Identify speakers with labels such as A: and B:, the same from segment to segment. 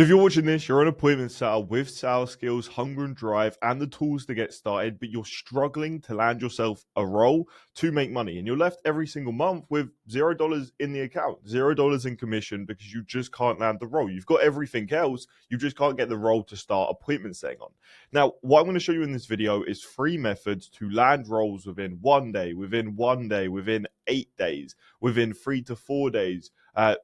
A: If you're watching this, you're an appointment setter with sales skills, hunger and drive, and the tools to get started, but you're struggling to land yourself a role to make money. And you're left every single month with $0 in the account, $0 in commission because you just can't land the role. You've got everything else, you just can't get the role to start appointment setting on. Now, what I'm going to show you in this video is 3 methods to land roles within 1 day, within 8 days, within 3 to 4 days.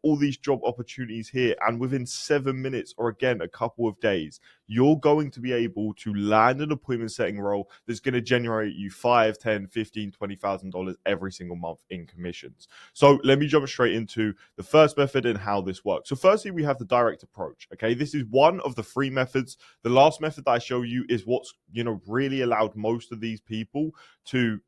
A: All these job opportunities here, and within 7 minutes or again a couple of days, you're going to be able to land an appointment setting role that's going to generate you 5, 10, 15, $20,000 every single month in commissions. So let me jump straight into the first method and how this works. So firstly, we have the direct approach. Okay, this is one of the 3 methods. The last method that I show you is what's really allowed most of these people to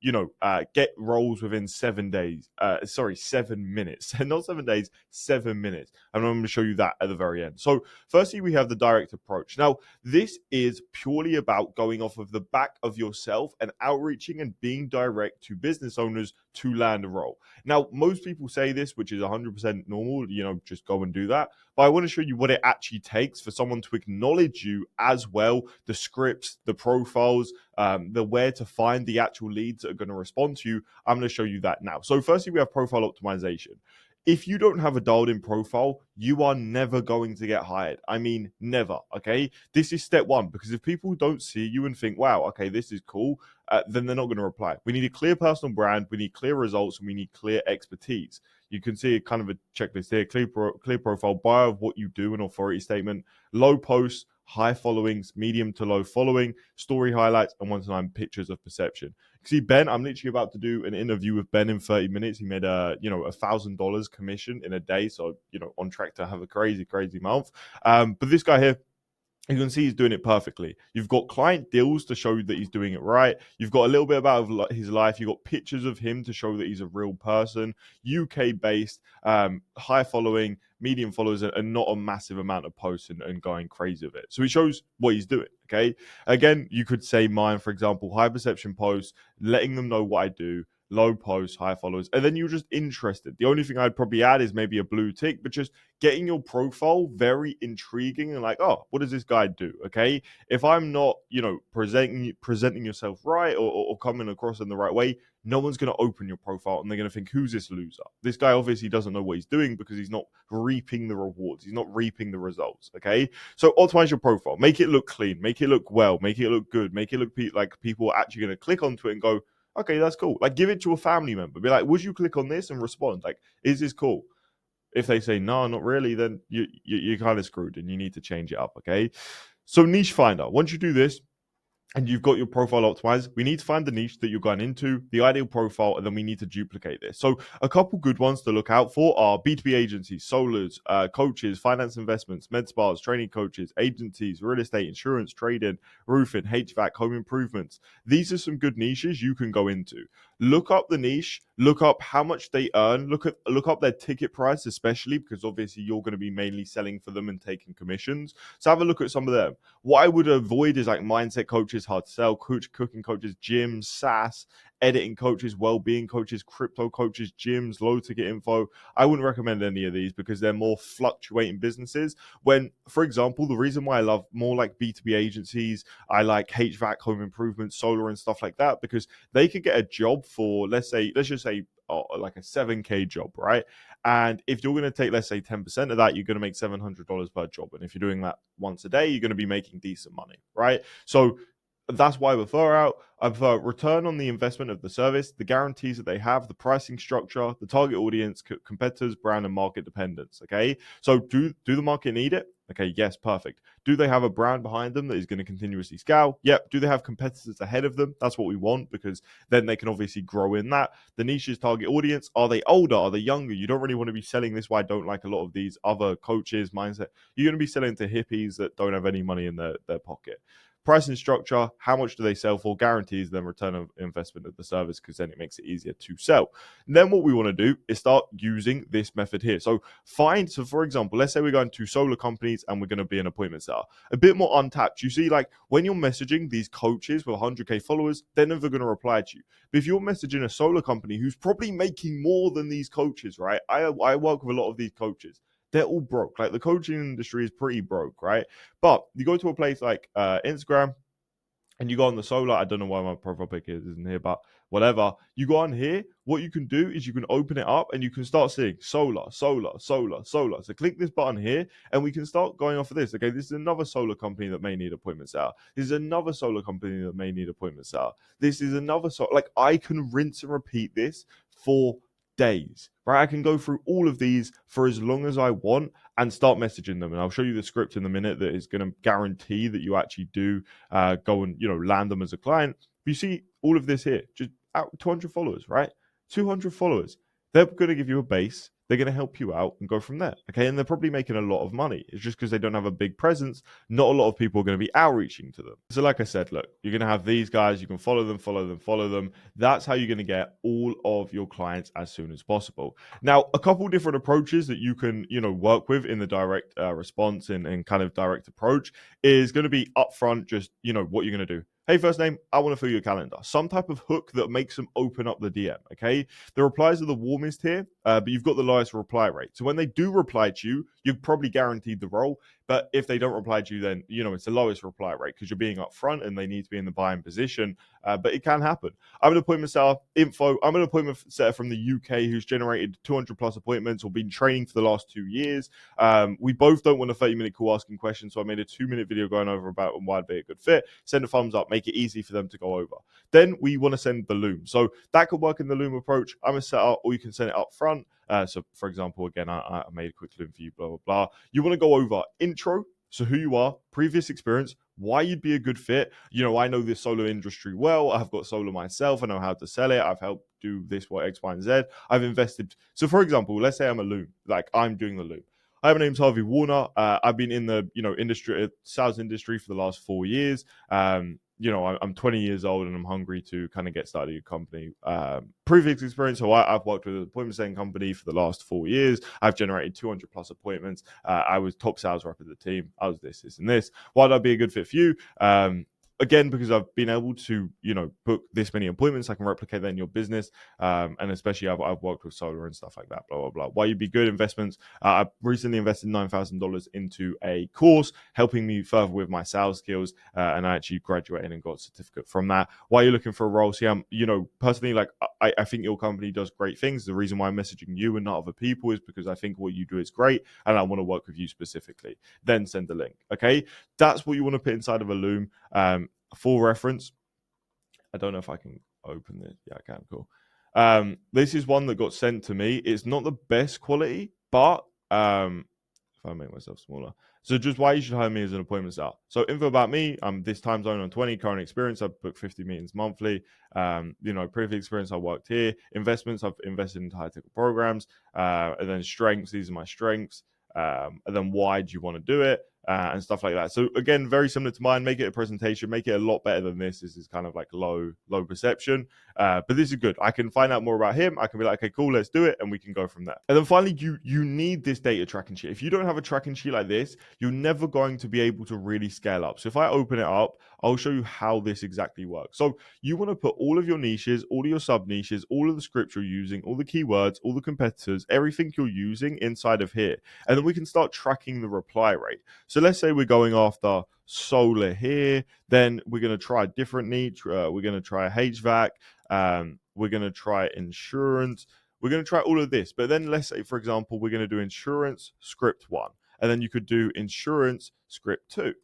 A: get roles within 7 days. 7 minutes, not 7 days, 7 minutes. And I'm going to show you that at the very end. So firstly, we have the direct approach. Now, this is purely about going off of the back of yourself and outreaching and being direct to business owners to land a role. Now, most people say this, which is 100% normal, just go and do that. But I want to show you what it actually takes for someone to acknowledge you as well, the scripts, the profiles, the where to find the actual leads that are going to respond to you. I'm going to show you that now. So firstly, we have profile optimization. If you don't have a dialed in profile, you are never going to get hired. I mean, never. Okay. This is step 1, because if people don't see you and think, wow, okay, this is cool, then they're not going to reply. We need a clear personal brand. We need clear results, and we need clear expertise. You can see kind of a checklist here: clear profile, bio of what you do, an authority statement, low posts, high followings, medium to low following, story highlights, and 1-to-9 pictures of perception. See, Ben, I'm literally about to do an interview with Ben in 30 minutes. He made $1,000 commission in a day. So, on track to have a crazy, crazy month. But this guy here, you can see he's doing it perfectly. You've got client deals to show that he's doing it right. You've got a little bit about his life. You've got pictures of him to show that he's a real person. UK based, high following, medium followers, and not a massive amount of posts and going crazy with it. So he shows what he's doing. Okay. Again, you could say mine, for example, high perception posts, letting them know what I do. Low posts, high followers, and then you're just interested. The only thing I'd probably add is maybe a blue tick, but just getting your profile very intriguing and like, oh, what does this guy do? Okay. If I'm not, presenting yourself right or coming across in the right way, no one's going to open your profile and they're going to think, who's this loser? This guy obviously doesn't know what he's doing because he's not reaping the rewards. He's not reaping the results. Okay. So optimize your profile, make it look clean, make it look well, make it look good, make it look like people are actually going to click onto it and go, okay, that's cool. Like, give it to a family member. Be like, would you click on this and respond? Like, is this cool? If they say no, not really, then you're kind of screwed and you need to change it up. Okay. So niche finder. Once you do this, and you've got your profile optimized, we need to find the niche that you're going into, the ideal profile, and then we need to duplicate this. So a couple good ones to look out for are B2B agencies, solars, coaches, finance investments, med spas, training coaches, agencies, real estate, insurance, trading, roofing, HVAC, home improvements. These are some good niches you can go into. Look up the niche, look up how much they earn, look up their ticket price, especially because obviously you're going to be mainly selling for them and taking commissions. So have a look at some of them. What I would avoid is like mindset coaches, hard to sell, cooking coaches, gyms, SaaS, editing coaches, well-being coaches, crypto coaches, gyms, low ticket info. I wouldn't recommend any of these because they're more fluctuating businesses. When, for example, the reason why I love more like B2B agencies, I like HVAC, home improvement, solar and stuff like that, because they could get a job for, let's just say like a 7K job, right? And if you're going to take, let's say 10% of that, you're going to make $700 per job. And if you're doing that once a day, you're going to be making decent money, right? So that's why I prefer return on the investment of the service, the guarantees that they have, the pricing structure, the target audience, competitors, brand, and market dependence. Okay. So do the market need it? Okay. Yes. Perfect. Do they have a brand behind them that is going to continuously scale? Yep. Do they have competitors ahead of them? That's what we want, because then they can obviously grow in that. The niche's target audience. Are they older? Are they younger? You don't really want to be selling this. Why I don't like a lot of these other coaches mindset. You're going to be selling to hippies that don't have any money in their pocket. Pricing structure, how much do they sell for, guarantees them return of investment of the service, because then it makes it easier to sell. And then what we want to do is start using this method here. So for example, let's say we're going to solar companies and we're going to be an appointment setter. A bit more untapped. You see, like when you're messaging these coaches with 100K followers, they're never going to reply to you. But if you're messaging a solar company who's probably making more than these coaches, right? I work with a lot of these coaches. they're all broke. Like the coaching industry is pretty broke, right? But you go to a place like Instagram, and you go on the solar. I don't know why my profile pic isn't here, but whatever. You go on here. What you can do is you can open it up and you can start seeing solar, solar, solar, solar. So click this button here, and we can start going off of this. Okay, this is another solar company that may need appointments out. This is another solar company that may need appointments out. This is another like I can rinse and repeat this for days, right? I can go through all of these for as long as I want and start messaging them. And I'll show you the script in a minute that is going to guarantee that you actually do go and land them as a client. You see all of this here, just 200 followers, right? 200 followers. They're going to give you a base. They're going to help you out and go from there. Okay. And they're probably making a lot of money. It's just because they don't have a big presence. Not a lot of people are going to be outreaching to them. So like I said, look, you're going to have these guys. You can follow them, follow them, follow them. That's how you're going to get all of your clients as soon as possible. Now, a couple different approaches that you can, work with in the direct response and kind of direct approach is going to be upfront, just, what you're going to do. Hey, first name, I want to fill your calendar. Some type of hook that makes them open up the DM, okay? The replies are the warmest here, but you've got the lowest reply rate. So when they do reply to you, you're probably guaranteed the role. But if they don't reply to you, then, it's the lowest reply rate because you're being upfront and they need to be in the buying position. But it can happen. I'm an appointment setter info. I'm an appointment setter from the UK who's generated 200 plus appointments or been training for the last 2 years. We both don't want a 30-minute call asking questions. So I made a 2-minute video going over about why they're a good fit. Send a thumbs up, make it easy for them to go over. Then we want to send the Loom. So that could work in the Loom approach. I'm a setter, or you can send it up front. So, for example, again, I made a quick Loom for you, blah, blah, blah. You want to go over intro, so who you are, previous experience, why you'd be a good fit. I know this solar industry well. I've got solar myself. I know how to sell it. I've helped do this, what, X, Y, and Z. I've invested. So, for example, let's say I'm a Loom, like I'm doing the Loom. Hi, my name's Harvey Warner. I've been in the industry, sales industry for the last 4 years. I'm 20 years old and I'm hungry to kind of get started in a company. Previous experience, so I've worked with an appointment setting company for the last 4 years. I've generated 200 plus appointments. I was top sales rep of the team. I was this, and this. Why would I be a good fit for you? Again, because I've been able to, book this many appointments, I can replicate that in your business. And especially I've worked with solar and stuff like that, blah, blah, blah. Why you'd be good investments. I've recently invested $9,000 into a course, helping me further with my sales skills. And I actually graduated and got a certificate from that. Why you're looking for a role? See, I'm, personally, like, I think your company does great things. The reason why I'm messaging you and not other people is because I think what you do is great. And I want to work with you specifically. Then send the link. Okay. That's what you want to put inside of a Loom. For reference, I don't know if I can open this. Yeah, I can. Cool. This is one that got sent to me. It's not the best quality, but if I make myself smaller. So just why you should hire me as an appointment setter. So info about me. I'm this time zone on 20. Current experience, I've booked 50 meetings monthly. Previous experience, I worked here. Investments, I've invested in high tech programs. And then strengths, these are my strengths. And then why do you want to do it? And stuff like that. So again, very similar to mine. Make it a presentation. Make it a lot better than this. This is kind of like low perception. But this is good. I can find out more about him. I can be like, okay, cool, let's do it, and we can go from there. And then finally, you need this data tracking sheet. If you don't have a tracking sheet like this, you're never going to be able to really scale up. So if I open it up, I'll show you how this exactly works. So you want to put all of your niches, all of your sub niches, all of the scripts you're using, all the keywords, all the competitors, everything you're using inside of here. And then we can start tracking the reply rate. So let's say we're going after solar here, then we're going to try a different niche. We're going to try HVAC. We're going to try insurance. We're going to try all of this. But then let's say, for example, we're going to do insurance script 1. And then you could do insurance script 2,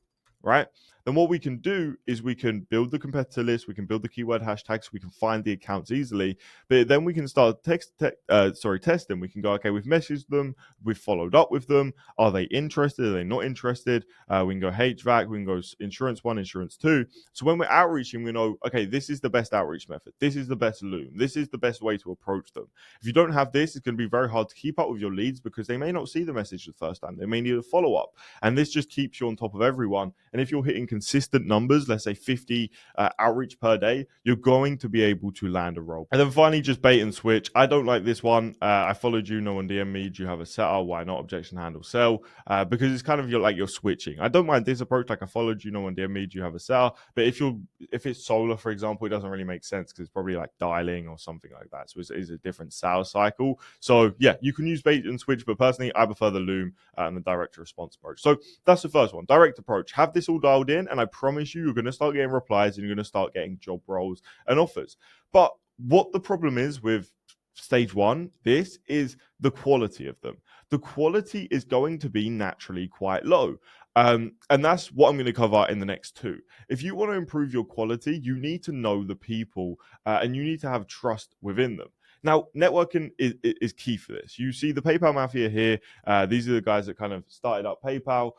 A: right? Then what we can do is we can build the competitor list, we can build the keyword hashtags, we can find the accounts easily, but then we can start testing. We can go, okay, we've messaged them, we've followed up with them. Are they interested? Are they not interested? We can go HVAC, we can go insurance 1, insurance 2. So when we're outreaching, we know, okay, this is the best outreach method. This is the best Loom. This is the best way to approach them. If you don't have this, it's going to be very hard to keep up with your leads because they may not see the message the first time. They may need a follow-up. And this just keeps you on top of everyone. And if you're hitting consistent numbers, let's say 50 outreach per day, you're going to be able to land a role. And then finally, just bait and switch. I don't like this one. I followed you, no one DM me. Do you have a setter? Why not? Objection handle sell. Because it's kind of you're switching. I don't mind this approach. Like I followed you, no one DM me. Do you have a setter? But if it's solar, for example, it doesn't really make sense because it's probably like dialing or something like that. So it's a different sales cycle. So yeah, you can use bait and switch, but personally, I prefer the Loom and the direct response approach. So that's the first one, direct approach. Have this all dialed in, and I promise you're going to start getting replies and you're going to start getting job roles and offers. But what the problem is with stage one, this is the quality of them. The quality is going to be naturally quite low. And that's what I'm going to cover in the next two. If you want to improve your quality, you need to know the people and you need to have trust within them. Now, networking is key for this. You see the PayPal Mafia here. These are the guys that kind of started up PayPal.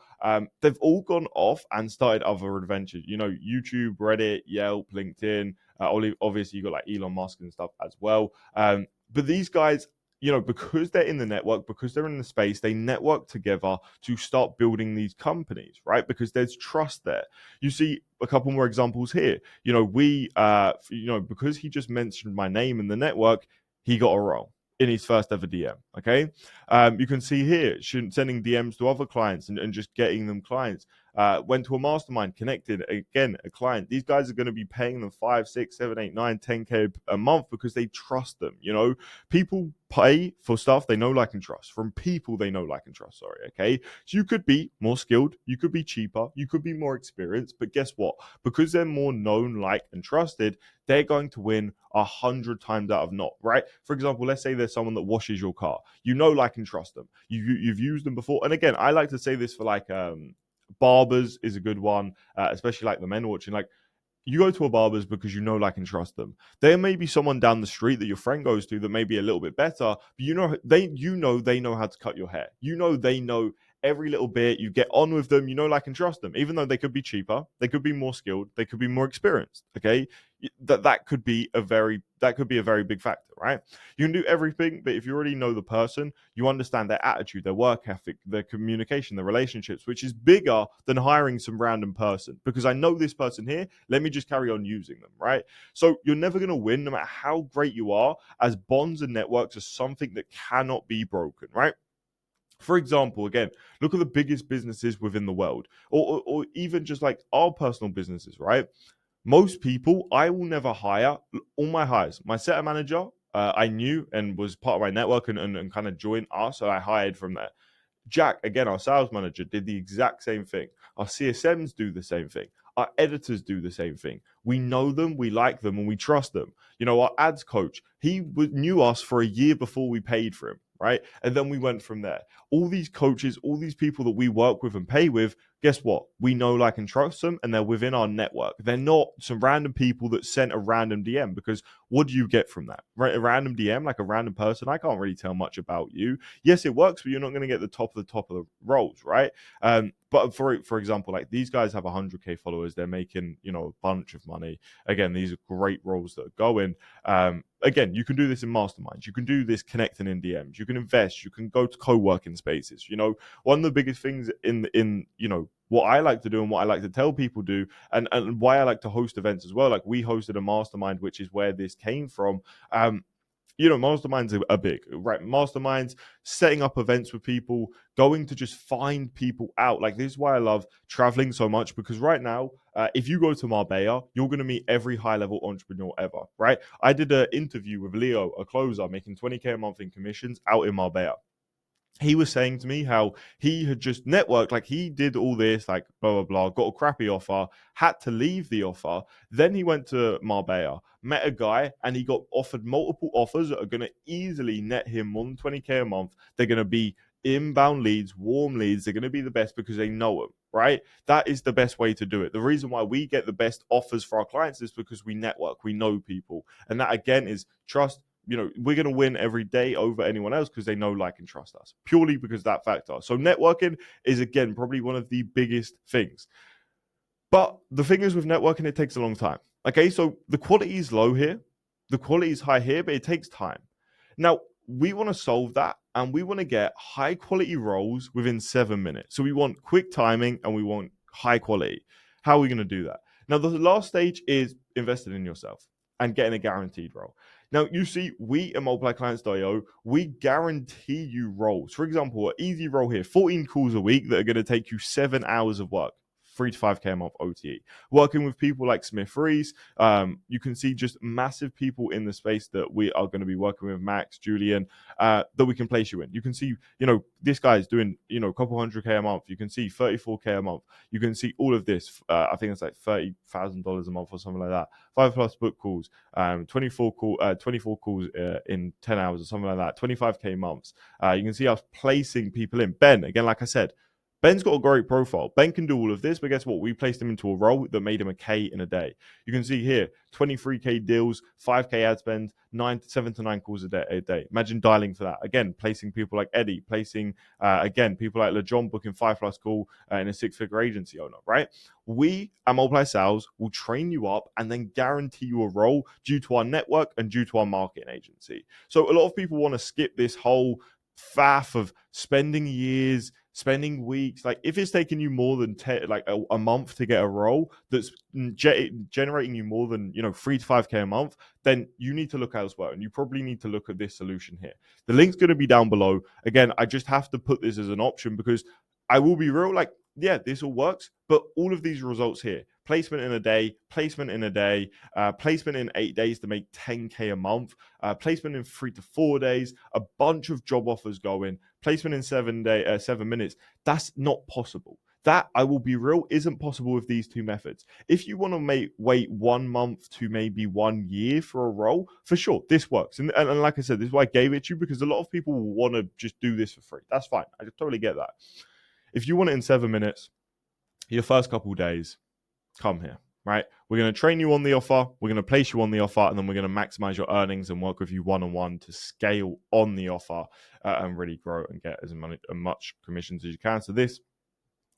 A: They've all gone off and started other adventures. YouTube, Reddit, Yelp, LinkedIn. Obviously, you got like Elon Musk and stuff as well. But these guys, because they're in the network, because they're in the space, they network together to start building these companies, right? Because there's trust there. You see a couple more examples here. Because he just mentioned my name in the network, he got a role in his first ever DM. Okay. You can see here, sending DMs to other clients and just getting them clients. Went to a mastermind, connected again, a client. These guys are going to be paying them 5, 6, 7, 8, 9, 10K a month because they trust them. People pay for stuff they know, like, and trust from people they know, like, and trust. Sorry. Okay. So you could be more skilled, you could be cheaper, you could be more experienced, but guess what? Because they're more known, like, and trusted, they're going to win 100 times out of not, right? For example, let's say there's someone that washes your car. Like, and trust them. You've used them before. And again, I like to say this for like barbers is a good one, especially like the men watching. Like, you go to a barber's because like, and trust them. There may be someone down the street that your friend goes to that may be a little bit better, but they know how to cut your hair. They know every little bit. You get on with them, like, and trust them. Even though they could be cheaper, they could be more skilled, they could be more experienced. Okay, that could be a very big factor, right? You can do everything, but if you already know the person, you understand their attitude, their work ethic, their communication, their relationships, which is bigger than hiring some random person. Because I know this person here, let me just carry on using them, right? So you're never going to win, no matter how great you are, as bonds and networks are something that cannot be broken, right? For example, again, look at the biggest businesses within the world, or even just like our personal businesses, right? Most people, I will never hire. All my hires, my setter manager, I knew and was part of my network and kind of joined us, so I hired from there. Jack, again, our sales manager, did the exact same thing. Our CSMs do the same thing. Our editors do the same thing. We know them, we like them, and we trust them. Our ads coach, he knew us for a year before we paid for him, right? And then we went from there. All these coaches, all these people that we work with and pay with, guess what? We know, like, and trust them, and they're within our network. They're not some random people that sent a random DM, because what do you get from that? Right? A random DM, like a random person, I can't really tell much about you. Yes, it works, but you're not going to get the top of the roles, right? But for example, like, these guys have 100K followers. They're making, a bunch of money. Again, these are great roles that are going. Again, you can do this in masterminds. You can do this connecting in DMs. You can invest. You can go to co-working spaces. One of the biggest things in what I like to do and what I like to tell people do, and why I like to host events as well. Like, we hosted a mastermind, which is where this came from. Masterminds are big, right? Masterminds, setting up events with people, going to just find people out. Like, this is why I love traveling so much, because right now, if you go to Marbella, you're going to meet every high-level entrepreneur ever, right? I did an interview with Leo, a closer, making 20K a month in commissions out in Marbella. He was saying to me how he had just networked, like, he did all this, like, blah, blah, blah, got a crappy offer, had to leave the offer. Then he went to Marbella, met a guy, and he got offered multiple offers that are going to easily net him more than 20K a month. They're going to be inbound leads, warm leads. They're going to be the best because they know him, right? That is the best way to do it. The reason why we get the best offers for our clients is because we network, we know people. And that, again, is trust. We're going to win every day over anyone else because they know, like, and trust us, purely because of that factor. So networking is, again, probably one of the biggest things. But the thing is, with networking, it takes a long time. Okay, so the quality is low here. The quality is high here, but it takes time. Now, we want to solve that, and we want to get high quality roles within 7 minutes. So we want quick timing and we want high quality. How are we going to do that? Now, the last stage is investing in yourself and getting a guaranteed role. Now, you see, we at multiplyclients.io, we guarantee you roles. For example, an easy role here, 14 calls a week that are going to take you 7 hours of work. 3 to 5K a month OTE. Working with people like Smith Reese, you can see just massive people in the space that we are going to be working with, Max, Julian, that we can place you in. You can see, this guy is doing, a couple 100K a month. You can see 34K a month. You can see all of this. I think it's like $30,000 a month or something like that. 5+ book calls, 24 calls in 10 hours or something like that. 25K months. You can see us placing people in. Ben, again, like I said, Ben's got a great profile. Ben can do all of this, but guess what? We placed him into a role that made him a K in a day. You can see here, 23K deals, 5K ad spend, 7 to 9 calls a day. Imagine dialing for that. Again, placing people like Eddie, placing, people like LeJohn booking 5+ call in a 6-figure agency owner, right? We at Multiply Sales will train you up and then guarantee you a role due to our network and due to our marketing agency. So a lot of people want to skip this whole faff of spending years, spending weeks. Like, if it's taking you more than a month to get a role that's generating you more than 3 to 5K a month, then you need to look elsewhere, and you probably need to look at this solution here. The link's going to be down below. Again, I just have to put this as an option because I will be real, this all works, but all of these results here, placement in a day, placement in 8 days to make 10K a month, placement in 3 to 4 days, a bunch of job offers going, placement in 7 minutes. That's not possible. That, I will be real, isn't possible with these two methods. If you want to wait 1 month to maybe 1 year for a role, for sure, this works. And like I said, this is why I gave it to you, because a lot of people will want to just do this for free. That's fine. I totally get that. If you want it in 7 minutes, your first couple of days, come here, right? We're going to train you on the offer. We're going to place you on the offer, and then we're going to maximize your earnings and work with you one-on-one to scale on the offer and really grow and get as much commissions as you can. So this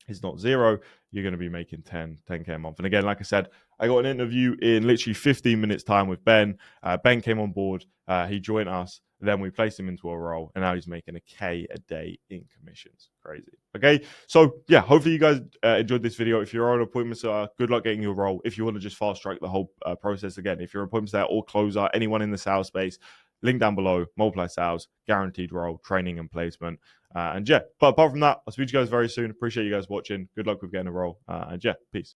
A: is not zero. You're going to be making 10K a month. And again, like I said, I got an interview in literally 15 minutes time with Ben. Ben came on board. He joined us. Then we placed him into a role, and now he's making a K a day in commissions. Crazy. Okay, so yeah, hopefully you guys enjoyed this video. If you're on appointments, good luck getting your role. If you want to just fast track the whole process, again, if you're appointments there or closer, anyone in the sales space, link down below. Multiply Sales, guaranteed role, training and placement. But apart from that, I'll speak to you guys very soon. Appreciate you guys watching. Good luck with getting a role. Peace.